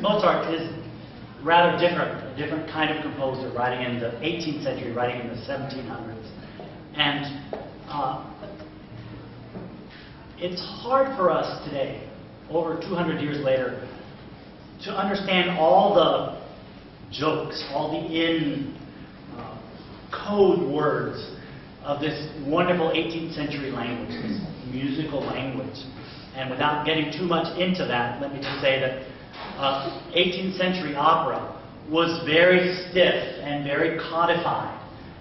Mozart is rather different, a different kind of composer, writing in the 18th century, writing in the 1700s. And it's hard for us today, over 200 years later, to understand all the jokes, all the code words of this wonderful 18th century language, this musical language. And without getting too much into that, let me just say that 18th century opera was very stiff and very codified.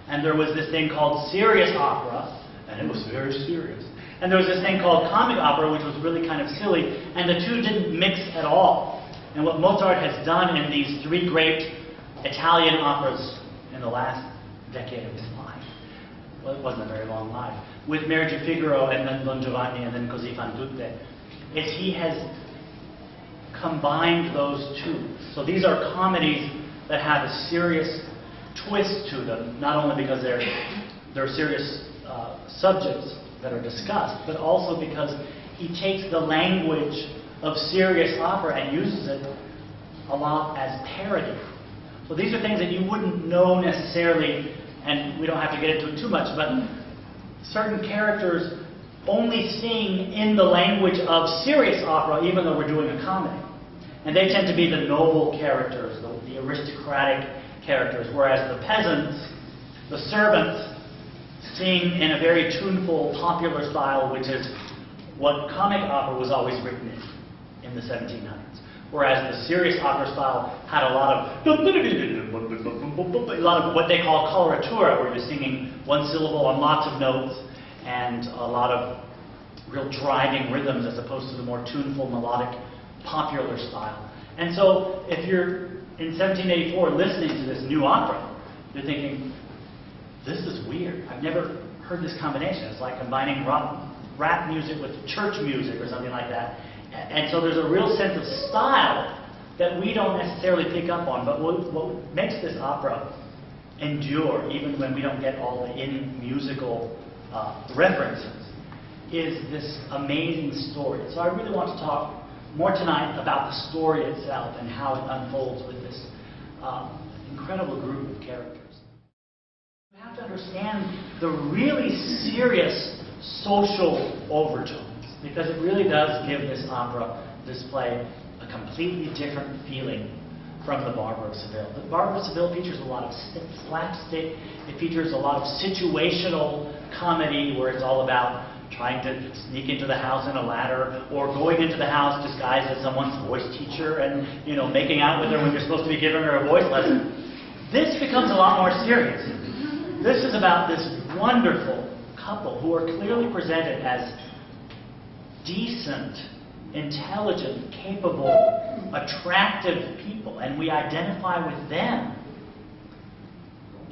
And there was this thing called serious opera, and it was very serious. And there was this thing called comic opera, which was really kind of silly, and the two didn't mix at all. And what Mozart has done in these three great Italian operas in the last decade of his life, well, it wasn't a very long life, with Marriage of Figaro and then Don Giovanni and then Così fan tutte, is he has combined those two. So these are comedies that have a serious twist to them, not only because they're serious subjects that are discussed, but also because he takes the language of serious opera and uses it a lot as parody. So these are things that you wouldn't know necessarily, and we don't have to get into it too much, but certain characters only sing in the language of serious opera, even though we're doing a comedy. And they tend to be the noble characters, the aristocratic characters, whereas the peasants, the servants, sing in a very tuneful, popular style, which is what comic opera was always written in the 1700s. Whereas the serious opera style had a lot of what they call coloratura, where you're singing one syllable on lots of notes, and a lot of real driving rhythms as opposed to the more tuneful, melodic, popular style. And so if you're in 1784 listening to this new opera, you're thinking, this is weird. I've never heard this combination. It's like combining rap music with church music or something like that. And so there's a real sense of style that we don't necessarily pick up on. But what makes this opera endure, even when we don't get all the musical references, is this amazing story. So I really want to talk more tonight about the story itself and how it unfolds with this incredible group of characters. You have to understand the really serious social overtones, because it really does give this opera, this play, a completely different feeling from The Barber of Seville. The Barber of Seville features a lot of slapstick. It features a lot of situational comedy, where it's all about trying to sneak into the house in a ladder, or going into the house disguised as someone's voice teacher and, you know, making out with her when you're supposed to be giving her a voice lesson. This becomes a lot more serious. This is about this wonderful couple who are clearly presented as decent, intelligent, capable, attractive people, and we identify with them.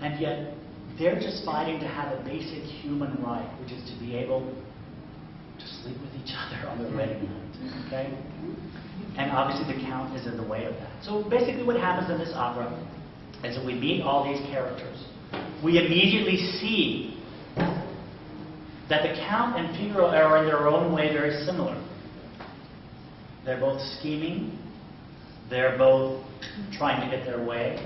And yet, they're just fighting to have a basic human right, which is to be able to sleep with each other on their wedding night. Okay? And obviously the Count is in the way of that. So basically what happens in this opera is that we meet all these characters. We immediately see that the Count and Figaro are in their own way very similar. They're both scheming. They're both trying to get their way.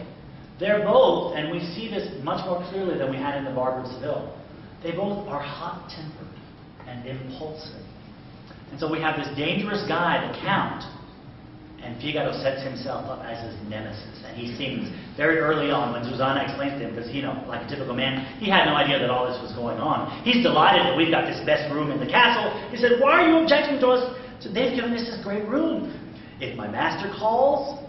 They're both, and we see this much more clearly than we had in The Barber of Seville, they both are hot-tempered and impulsive. And so we have this dangerous guy, the Count, and Figaro sets himself up as his nemesis. And he sings very early on when Susanna explains to him, because, you know, like a typical man, he had no idea that all this was going on. He's delighted that we've got this best room in the castle. He said, "Why are you objecting to us? So they've given us this great room. If my master calls,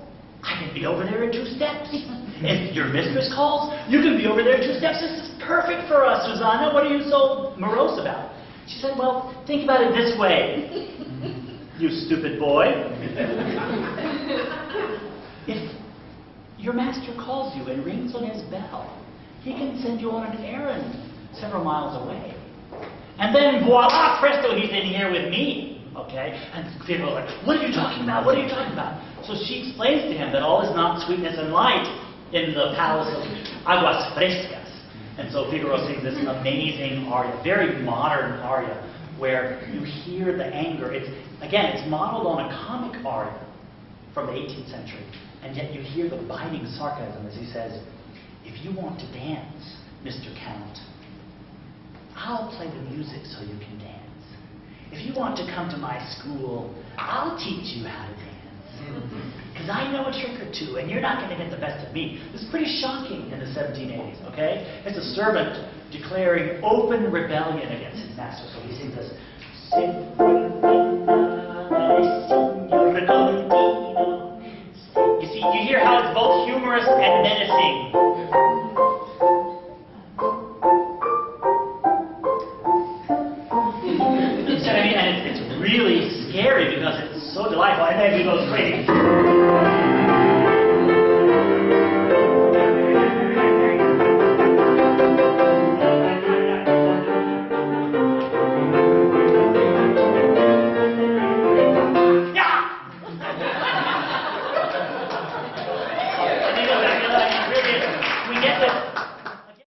I can be over there in 2 steps. If your mistress calls, you can be over there in 2 steps. This is perfect for us, Susanna. What are you so morose about?" She said, "Well, think about it this way, you stupid boy. If your master calls you and rings on his bell, he can send you on an errand several miles away. And then, voila, presto, he's in here with me." Okay? And people are like, "What are you talking about? What are you talking about?" So she explains to him that all is not sweetness and light in the palace of Aguas Frescas. And so Figaro sings this amazing aria, very modern aria, where you hear the anger. It's modeled on a comic aria. from the 18th century. And yet you hear the biting sarcasm as he says, "If you want to dance, Mr. Count, I'll play the music so you can dance. If you want to come to my school, I'll teach you how to dance. Because I know a trick or two, and you're not going to get the best of me." This is pretty shocking in the 1780s, okay? It's a servant declaring open rebellion against his master. So he sings this, you see, you hear how it's both humorous and menacing. So, I mean, and it's really scary because it's so delightful, and then he goes crazy.